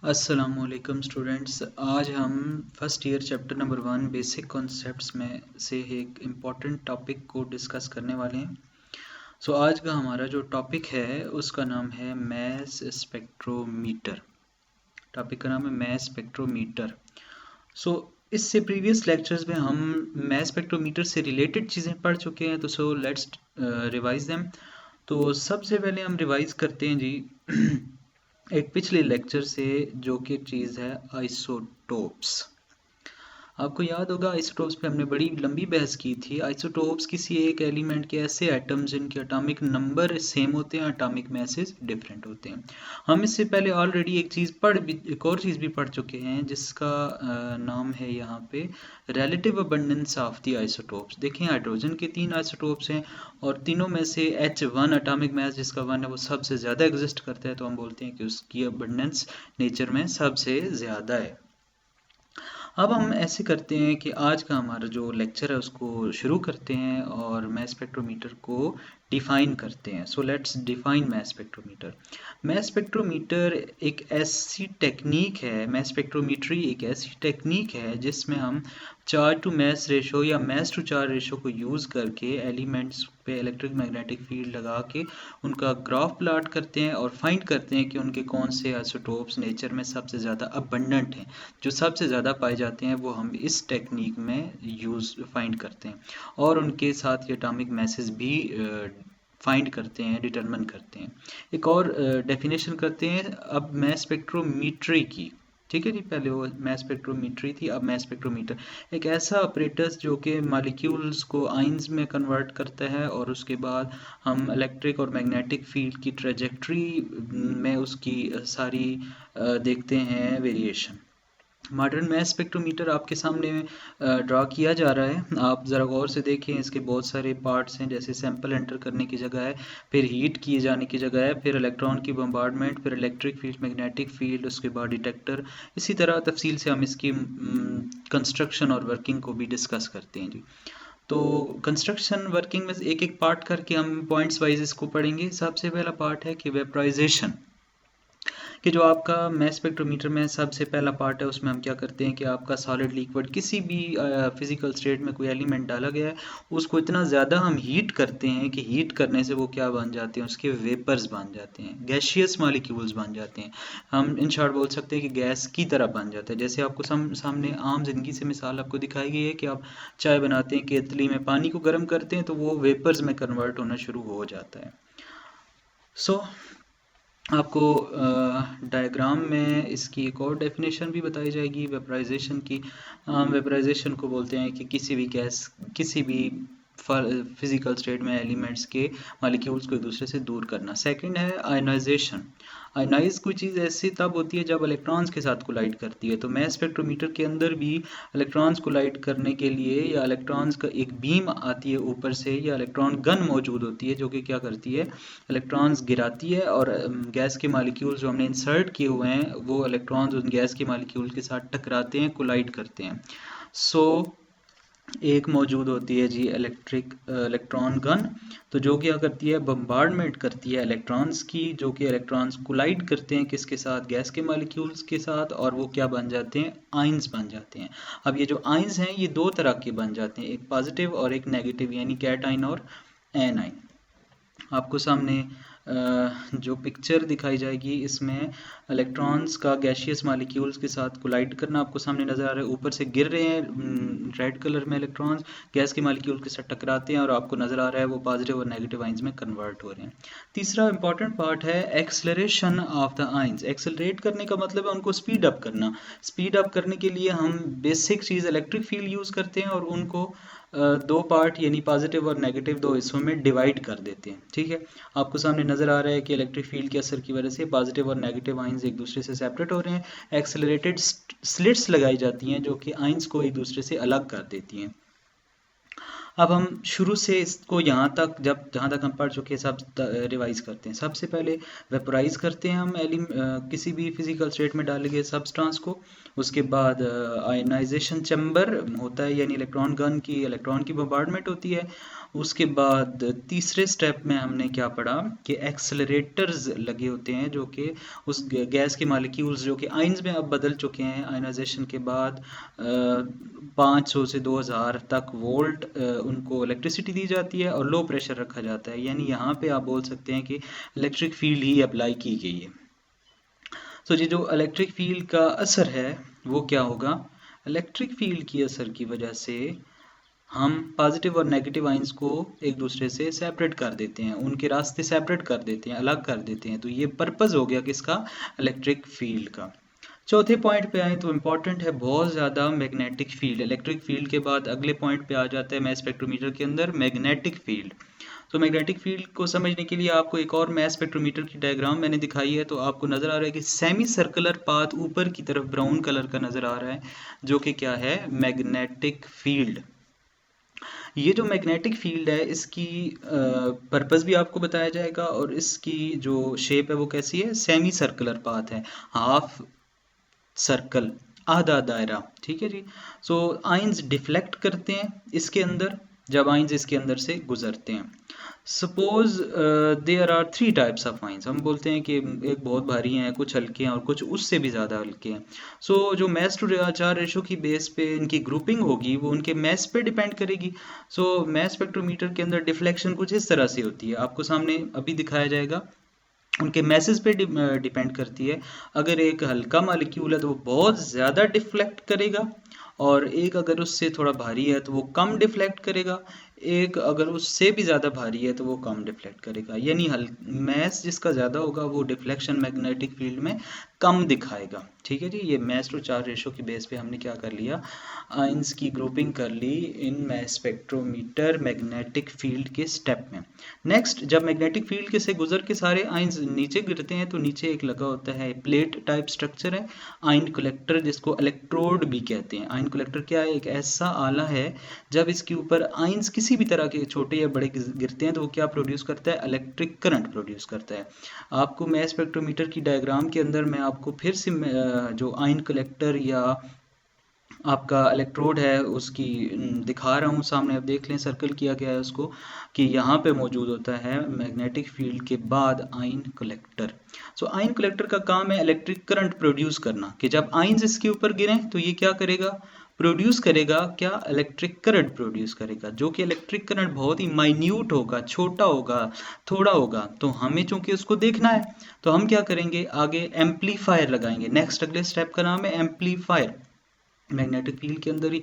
अस्सलामुअलैकुम स्टूडेंट्स। आज हम first year chapter number 1 basic concepts में से एक इम्पॉर्टेंट टॉपिक को डिस्कस करने वाले हैं। आज का हमारा जो टॉपिक है उसका नाम है मैस स्पेक्ट्रोमीटर। टॉपिक का नाम है मैस स्पेक्ट्रोमीटर। इससे प्रीवियस लेक्चर्स में हम मैस स्पेक्ट्रोमीटर से रिलेटेड चीज़ें पढ़ चुके हैं, तो लेट्स रिवाइज देम। तो सबसे पहले हम रिवाइज करते हैं जी एक पिछले लेक्चर से, जो कि चीज़ है आइसोटोप्स। आपको याद होगा आइसोटोप्स पे हमने बड़ी लंबी बहस की थी। आइसोटोप्स किसी एक एलिमेंट के ऐसे एटम्स जिनके एटॉमिक नंबर सेम होते हैं, एटॉमिक मैसेज डिफरेंट होते हैं। हम इससे पहले ऑलरेडी एक और चीज़ भी पढ़ चुके हैं जिसका नाम है यहाँ पे relative abundance of the isotopes. देखें, हाइड्रोजन के 3 आइसोटोप्स हैं और तीनों में से H1 एटॉमिक मैस जिसका 1 है वो सबसे ज़्यादा एग्जिस्ट करता है, तो हम बोलते हैं कि उसकी अबंडेंस नेचर में सबसे ज़्यादा है। अब हम ऐसे करते हैं कि आज का हमारा जो लेक्चर है उसको शुरू करते हैं और मैस स्पेक्ट्रोमीटर को डिफाइन करते हैं। Let's define mass spectrometer. Mass spectrometer एक ऐसी टेक्निक है, मैस स्पेक्ट्रोमीट्री एक ऐसी टेक्निक है जिसमें हम चार्ज टू मैस रेशो या मैस टू चार्ज रेशो को यूज़ करके एलिमेंट्स पे इलेक्ट्रिक मैग्नेटिक फील्ड लगा के उनका ग्राफ प्लॉट करते हैं और फाइंड करते हैं कि उनके कौन से आइसोटोप्स नेचर में सबसे ज़्यादा अबंडेंट हैं, जो सबसे ज़्यादा पाए जाते हैं, वो हम इस टेक्निक में फाइंड करते हैं और उनके साथ ये एटॉमिक मैसेज भी फाइंड करते हैं, डिटरमिन करते हैं। एक और डेफिनेशन करते हैं अब मैस स्पेक्ट्रोमीट्री की। ठीक है जी, पहले वो मैस स्पेक्ट्रोमीट्री थी, अब मैस स्पेक्ट्रोमीटर एक ऐसा ऑपरेटर्स जो कि मॉलिक्यूल्स को आइंस में कन्वर्ट करता है और उसके बाद हम इलेक्ट्रिक और मैग्नेटिक फील्ड की ट्रेजेक्ट्री में उसकी सारी देखते हैं वेरिएशन। मॉडर्न मैस स्पेक्ट्रोमीटर आपके सामने ड्रा किया जा रहा है, आप ज़रा गौर से देखें। इसके बहुत सारे पार्ट्स हैं, जैसे सैंपल एंटर करने की जगह है, फिर हीट किए जाने की जगह है, फिर इलेक्ट्रॉन की बम्बार्डमेंट, फिर इलेक्ट्रिक फील्ड, मैग्नेटिक फील्ड, उसके बाद डिटेक्टर। इसी तरह तफसील से हम इसकी कंस्ट्रक्शन और वर्किंग को भी डिस्कस करते हैं जी। तो कंस्ट्रक्शन वर्किंग में एक एक पार्ट करके हम पॉइंट्स वाइज इसको पढ़ेंगे। सबसे पहला पार्ट है कि वेपराइजेशन, कि जो आपका मैस स्पेक्ट्रोमीटर में सबसे पहला पार्ट है, उसमें हम क्या करते हैं कि आपका सॉलिड लिक्विड किसी भी फिजिकल स्टेट में कोई एलिमेंट डाला गया है, उसको इतना ज़्यादा हम हीट करते हैं कि हीट करने से वो क्या बन जाते हैं, उसके वेपर्स बन जाते हैं, गैशियस मॉलिक्यूल्स बन जाते हैं। हम इन शॉर्ट बोल सकते हैं कि गैस की तरह बन जाता है। जैसे आपको सामने आम जिंदगी से मिसाल आपको दिखाई गई है कि आप चाय बनाते हैं, केतली में पानी को गर्म करते हैं तो वो वेपर्स में कन्वर्ट होना शुरू हो जाता है। आपको डायग्राम में इसकी एक और डेफिनेशन भी बताई जाएगी वेपराइजेशन की। वेपराइजेशन को बोलते हैं कि किसी भी गैस, किसी भी फिजिकल स्टेट में एलिमेंट्स के मॉलिक्यूल्स को एक दूसरे से दूर करना। सेकंड है आयनाइजेशन। आयनाइज कोई चीज़ ऐसी तब होती है जब इलेक्ट्रॉन्स के साथ कोलाइड करती है। तो मैस स्पेक्ट्रोमीटर के अंदर भी इलेक्ट्रॉन्स कोलाइड करने के लिए या इलेक्ट्रॉन्स का एक बीम आती है ऊपर से, या इलेक्ट्रॉन गन मौजूद होती है जो कि क्या करती है, इलेक्ट्रॉन्स गिराती है और गैस के मॉलिक्यूल्स जो हमने इंसर्ट किए हुए हैं वो इलेक्ट्रॉन्स उन गैस के मॉलिक्यूल के साथ टकराते हैं, कोलाइड करते हैं। एक मौजूद होती है जी इलेक्ट्रॉन गन, तो जो क्या करती है, बम्बार्डमेंट करती है इलेक्ट्रॉन्स की, जो कि इलेक्ट्रॉन्स कोलाइड करते हैं किसके साथ, गैस के मॉलिक्यूल्स के साथ, और वो क्या बन जाते हैं, आइंस बन जाते हैं। अब ये जो आइंस हैं ये दो तरह के बन जाते हैं, एक पॉजिटिव और एक नेगेटिव, यानी कैट आइन और एन आइन। आपको सामने जो पिक्चर दिखाई जाएगी इसमें इलेक्ट्रॉन्स का गैशियस मॉलिक्यूल्स के साथ कोलाइड करना आपको सामने नज़र आ रहा है। ऊपर से गिर रहे हैं रेड कलर में इलेक्ट्रॉन्स, गैस के मॉलिक्यूल के साथ टकराते हैं और आपको नज़र आ रहा है वो पॉजिटिव और नेगेटिव आइंस में कन्वर्ट हो रहे हैं। तीसरा इंपॉर्टेंट पार्ट है acceleration of the ions. Accelerate करने का मतलब है उनको स्पीड अप करना। स्पीड अप करने के लिए हम बेसिक चीज़ इलेक्ट्रिक फील्ड यूज़ करते हैं और उनको दो पार्ट यानी पॉजिटिव और नेगेटिव दो हिस्सों में डिवाइड कर देते हैं। ठीक है, आपको सामने नज़र आ रहा है कि इलेक्ट्रिक फील्ड के असर की वजह से पॉजिटिव और नेगेटिव आइंस एक दूसरे से सेपरेट हो रहे हैं। एक्सेलरेटेड स्लिट्स लगाई जाती हैं जो कि आइंस को एक दूसरे से अलग कर देती हैं। अब हम शुरू से इसको जहाँ तक हम पढ़ चुके हैं सब रिवाइज करते हैं। सबसे पहले वेपराइज करते हैं हम किसी भी फिजिकल स्टेट में डाले गए सब्सटेंस को। उसके बाद आयनाइजेशन चैम्बर होता है, यानी इलेक्ट्रॉन गन की इलेक्ट्रॉन की बम्बार्डमेंट होती है। उसके बाद तीसरे स्टेप में हमने क्या पढ़ा कि एक्सेलरेटर्स लगे होते हैं जो कि उस गैस के मालिक्यूल्स जो कि आयंस में अब बदल चुके हैं आयनाइजेशन के बाद 500 से 2000 तक वोल्ट उनको इलेक्ट्रिसिटी दी जाती है और लो प्रेशर रखा जाता है, यानी यहाँ पे आप बोल सकते हैं कि इलेक्ट्रिक फील्ड ही अप्लाई की गई है। तो ये जो इलेक्ट्रिक फील्ड का असर है वो क्या होगा, इलेक्ट्रिक फील्ड की असर की वजह से हम पॉजिटिव और नेगेटिव आयंस को एक दूसरे से सेपरेट कर देते हैं, उनके रास्ते सेपरेट कर देते हैं, अलग कर देते हैं। तो ये पर्पस हो गया किसका, इलेक्ट्रिक फील्ड का। चौथे पॉइंट पे आए तो इम्पॉर्टेंट है बहुत ज़्यादा मैग्नेटिक फील्ड। इलेक्ट्रिक फील्ड के बाद अगले पॉइंट पे आ जाता है मैस स्पेक्ट्रोमीटर के अंदर मैग्नेटिक फील्ड। तो मैग्नेटिक फील्ड को समझने के लिए आपको एक और मैस स्पेक्ट्रोमीटर की डायग्राम मैंने दिखाई है, तो आपको नज़र आ रहा है कि सेमी सर्कुलर पाथ ऊपर की तरफ ब्राउन कलर का नज़र आ रहा है जो कि क्या है, मैग्नेटिक फील्ड। ये जो मैग्नेटिक फील्ड है इसकी पर्पस भी आपको बताया जाएगा और इसकी जो शेप है वो कैसी है, सेमी सर्कुलर पाथ है, हाफ सर्कल, आधा दायरा, ठीक है जी। सो आयंस डिफ्लेक्ट करते हैं इसके अंदर जब आयंस इसके अंदर से गुजरते हैं। Suppose there are 3 types of ions, हम बोलते हैं कि एक बहुत भारी हैं, कुछ हल्के हैं और कुछ उससे भी ज़्यादा हल्के हैं। सो जो मैस टू चार रेशो की बेस पे इनकी ग्रुपिंग होगी वो उनके मैस पे डिपेंड करेगी। सो मैस स्पेक्ट्रोमीटर के अंदर डिफ्लेक्शन कुछ इस तरह से होती है, आपको सामने अभी दिखाया जाएगा, उनके मैसेज पे डिपेंड करती है। अगर एक हल्का मॉलिक्यूल है तो वो बहुत ज़्यादा डिफ्लेक्ट करेगा और एक अगर उससे थोड़ा भारी है तो वो कम डिफ्लेक्ट करेगा, एक अगर उससे भी ज़्यादा भारी है तो वो कम डिफ्लेक्ट करेगा। यानी मैस जिसका ज़्यादा होगा वो डिफ्लेक्शन मैग्नेटिक फील्ड में कम दिखाएगा, ठीक है जी। ये मैस टू चार्ज रेशो की बेस पे हमने क्या कर लिया, आयंस की ग्रुपिंग कर ली इन मैस स्पेक्ट्रोमीटर मैग्नेटिक फील्ड के स्टेप में। नेक्स्ट, जब मैग्नेटिक फील्ड के से गुजर के सारे आयंस नीचे गिरते हैं तो नीचे एक लगा होता है प्लेट टाइप स्ट्रक्चर है, आयन कलेक्टर, जिसको इलेक्ट्रोड भी कहते हैं। आयन कलेक्टर क्या है, एक ऐसा आला है जब इसके ऊपर आयंस किसी भी तरह के छोटे या बड़े गिरते हैं तो वो क्या प्रोड्यूस करता है, इलेक्ट्रिक करंट प्रोड्यूस करता है। आपको मैस स्पेक्ट्रोमीटर की डायग्राम के अंदर मैं आपको फिर से जो आयन कलेक्टर या आपका इलेक्ट्रोड है उसकी दिखा रहा हूँ सामने, आप देख लें सर्कल किया गया है उसको, कि यहाँ पे मौजूद होता है मैग्नेटिक फील्ड के बाद आयन कलेक्टर। सो आयन कलेक्टर का काम है इलेक्ट्रिक करंट प्रोड्यूस करना, कि जब आयंस इसके ऊपर गिरें तो ये क्या करेगा, प्रोड्यूस करेगा, क्या, इलेक्ट्रिक करंट प्रोड्यूस करेगा, जो कि इलेक्ट्रिक करंट बहुत ही माइन्यूट होगा, छोटा होगा, थोड़ा होगा। तो हमें चूंकि उसको देखना है तो हम क्या करेंगे, आगे एम्पलीफायर लगाएंगे। नेक्स्ट अगले स्टेप का नाम है एम्पलीफायर। मैग्नेटिक फील्ड के अंदर ही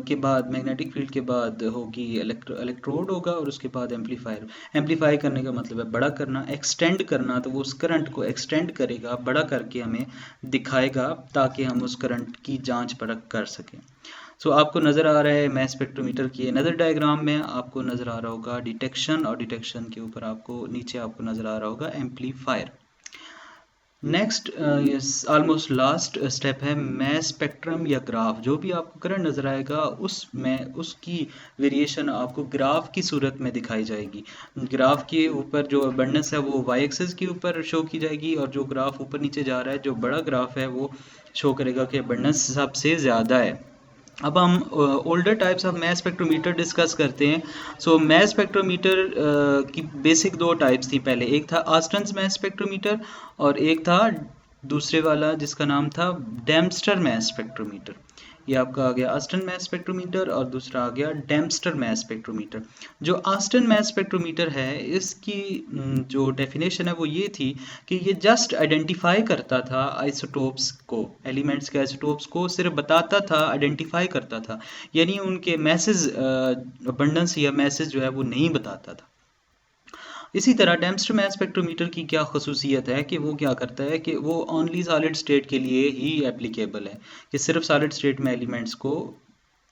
के बाद मैग्नेटिक फील्ड के बाद होगी इलेक्ट्रोड होगा और उसके बाद एम्पलीफायर। एम्पलीफाई करने का मतलब है बड़ा करना, एक्सटेंड करना, तो वो उस करंट को एक्सटेंड करेगा, बड़ा करके हमें दिखाएगा ताकि हम उस करंट की जांच परख कर सकें। सो आपको नज़र आ रहा है मैस स्पेक्ट्रोमीटर की नज़र डायग्राम में आपको नज़र आ रहा होगा डिटेक्शन, और डिटेक्शन के ऊपर आपको नीचे आपको नज़र आ रहा होगा amplifier. Next almost last step है मैस स्पेक्ट्रम या ग्राफ। जो भी आपको करंट नज़र आएगा उसमें उसकी वेरिएशन आपको ग्राफ की सूरत में दिखाई जाएगी। ग्राफ के ऊपर जो अबंडेंस है वो वाई एक्सिस के ऊपर शो की जाएगी और जो ग्राफ ऊपर नीचे जा रहा है, जो बड़ा ग्राफ है वो शो करेगा कि अबंडेंस सबसे ज़्यादा है। अब हम older types of mass spectrometer discuss करते हैं। सो मैस स्पेक्ट्रोमीटर की बेसिक 2 टाइप्स थी पहले, एक था ऑस्टन्स मैस स्पेक्ट्रोमीटर और एक था दूसरे वाला जिसका नाम था डेम्स्टर मैस स्पेक्ट्रोमीटर। ये आपका आ गया ऑस्टन मैस स्पेक्ट्रोमीटर और दूसरा आ गया डेम्स्टर मैस स्पेक्ट्रोमीटर। जो ऑस्टन मैस स्पेक्ट्रोमीटर है इसकी जो डेफिनेशन है वो ये थी कि ये जस्ट आइडेंटिफाई करता था आइसोटोप्स को, एलिमेंट्स के आइसोटोप्स को सिर्फ बताता था, आइडेंटिफाई करता था, यानी उनके मैसेज अबंडेंस या मैसेज जो है वो नहीं बताता था। इसी तरह डेम्स्टर मैस स्पेक्ट्रोमीटर की क्या खसूसियत है कि वो क्या करता है कि वो ओनली सॉलिड स्टेट के लिए ही एप्लीकेबल है, कि सिर्फ सॉलिड स्टेट में एलिमेंट्स को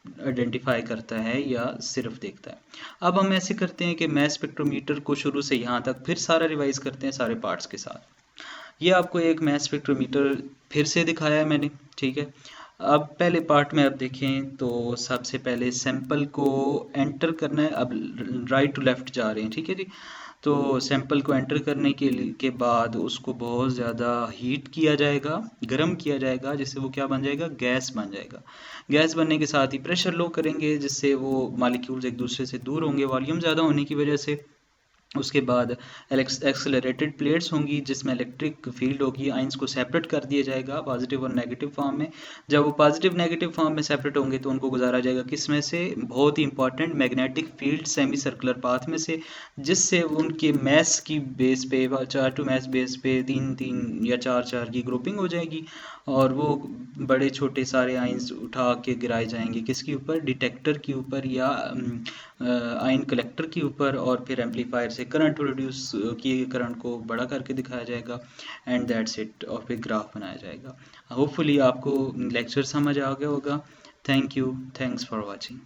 आइडेंटिफाई करता है या सिर्फ देखता है। अब हम ऐसे करते हैं कि मैस स्पेक्ट्रोमीटर को शुरू से यहाँ तक फिर सारा रिवाइज करते हैं सारे पार्ट्स के साथ। ये आपको एक मैस स्पेक्ट्रोमीटर फिर से दिखाया है मैंने, ठीक है। अब पहले पार्ट में आप देखें तो सबसे पहले सैंपल को एंटर करना है, अब राइट टू लेफ्ट जा रहे हैं, ठीक है जी। तो सैंपल को एंटर करने के बाद उसको बहुत ज़्यादा हीट किया जाएगा, गर्म किया जाएगा, जिससे वो क्या बन जाएगा, गैस बन जाएगा। गैस बनने के साथ ही प्रेशर लो करेंगे, जिससे वो मॉलिक्यूल्स एक दूसरे से दूर होंगे वॉल्यूम ज़्यादा होने की वजह से। उसके बाद एक्सेलरेटेड प्लेट्स होंगी जिसमें इलेक्ट्रिक फील्ड होगी, आइंस को सेपरेट कर दिया जाएगा पॉजिटिव और नेगेटिव फॉर्म में। जब वो पॉजिटिव नेगेटिव फॉर्म में सेपरेट होंगे तो उनको गुजारा जाएगा किस में से, बहुत ही important magnetic field semi circular path में से, जिससे उनके मैस की बेस पे 4 मैस बेस पे 3 या 4 की ग्रुपिंग हो जाएगी और वो बड़े छोटे सारे आइंस उठा के गिराए जाएंगे किसके ऊपर, डिटेक्टर के ऊपर या आयन कलेक्टर के ऊपर, और फिर एम्पलीफायर से करंट प्रोड्यूस किए करंट को बड़ा करके दिखाया जाएगा एंड दैट्स इट, और फिर ग्राफ बनाया जाएगा। होपफुली आपको लेक्चर समझ आ गया होगा। Thank you, thanks for watching.